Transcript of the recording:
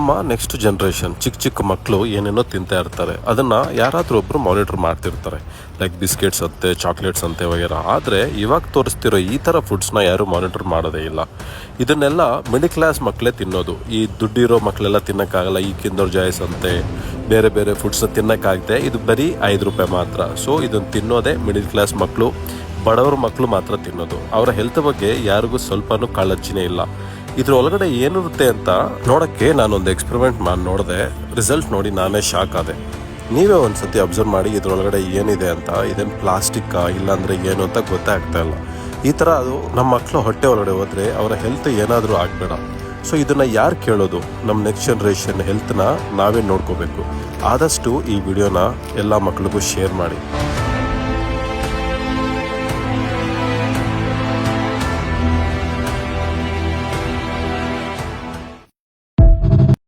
ನಮ್ಮ next generation ಚಿಕ್ಕ ಮಕ್ಕಳು ಏನೇನೋ ತಿಂತಾ ಇರ್ತಾರೆ. ಅದನ್ನು ಯಾರಾದರೂ ಒಬ್ಬರು ಮಾನಿಟರ್ ಮಾಡ್ತಿರ್ತಾರೆ. ಲೈಕ್ ಬಿಸ್ಕೆಟ್ಸ್ ಅಂತೆ, ಚಾಕ್ಲೇಟ್ಸ್ ಅಂತೆ ವಗೇರ. ಆದರೆ ಇವಾಗ ತೋರಿಸ್ತಿರೋ ಈ ಥರ ಫುಡ್ಸ್ನ ಯಾರೂ ಮಾನಿಟರ್ ಮಾಡೋದೇ ಇಲ್ಲ. ಇದನ್ನೆಲ್ಲ ಮಿಡಿಲ್ ಕ್ಲಾಸ್ ಮಕ್ಕಳೇ ತಿನ್ನೋದು. ಈ ದುಡ್ಡಿರೋ ಮಕ್ಕಳೆಲ್ಲ ತಿನ್ನೋಕ್ಕಾಗಲ್ಲ. ಈ ಕಿಂಡರ್ ಜಾಯ್ಸ್ ಅಂತೆ ಬೇರೆ ಬೇರೆ ಫುಡ್ಸ್ನ ತಿನ್ನೋಕ್ಕಾಗದೆ. ಇದು ಬರೀ 5 ರೂಪಾಯಿ ಮಾತ್ರ. ಸೊ ಇದನ್ನು ತಿನ್ನೋದೇ ಮಿಡಿಲ್ ಕ್ಲಾಸ್ ಮಕ್ಕಳು, ಬಡವ್ರ ಮಕ್ಕಳು ಮಾತ್ರ ತಿನ್ನೋದು. ಅವರ ಹೆಲ್ತ್ ಬಗ್ಗೆ ಯಾರಿಗೂ ಸ್ವಲ್ಪನೂ ಕಾಳಜಿನೇ ಇಲ್ಲ. ಇದ್ರ ಒಳಗಡೆ ಏನಿರುತ್ತೆ ಅಂತ ನೋಡೋಕ್ಕೆ ನಾನೊಂದು ಎಕ್ಸ್ಪೆರಿಮೆಂಟ್ ಮಾಡಿ ನೋಡಿದೆ. ರಿಸಲ್ಟ್ ನೋಡಿ ನಾನೇ ಶಾಕ್ ಆದೆ. ನೀವೇ ಒಂದು ಸತಿ ಅಬ್ಸರ್ವ್ ಮಾಡಿ ಇದ್ರೊಳಗಡೆ ಏನಿದೆ ಅಂತ. ಇದೇನು ಪ್ಲಾಸ್ಟಿಕ್ಕಾ ಇಲ್ಲಾಂದರೆ ಏನು ಅಂತ ಗೊತ್ತೇ ಆಗ್ತಾ ಇಲ್ಲ. ಈ ಥರ ಅದು ನಮ್ಮ ಮಕ್ಕಳು ಹೊಟ್ಟೆ ಒಳಗಡೆ ಹೋದರೆ ಅವರ ಹೆಲ್ತ್ ಏನಾದರೂ ಆಗಬೇಡ. ಸೊ ಇದನ್ನು ಯಾರು ಕೇಳೋದು? ನಮ್ಮ ನೆಕ್ಸ್ಟ್ ಜನ್ರೇಷನ್ ಹೆಲ್ತ್ನ ನಾವೇ ನೋಡ್ಕೋಬೇಕು. ಆದಷ್ಟು ಈ ವಿಡಿಯೋನ ಎಲ್ಲ ಮಕ್ಕಳಿಗೂ ಶೇರ್ ಮಾಡಿ.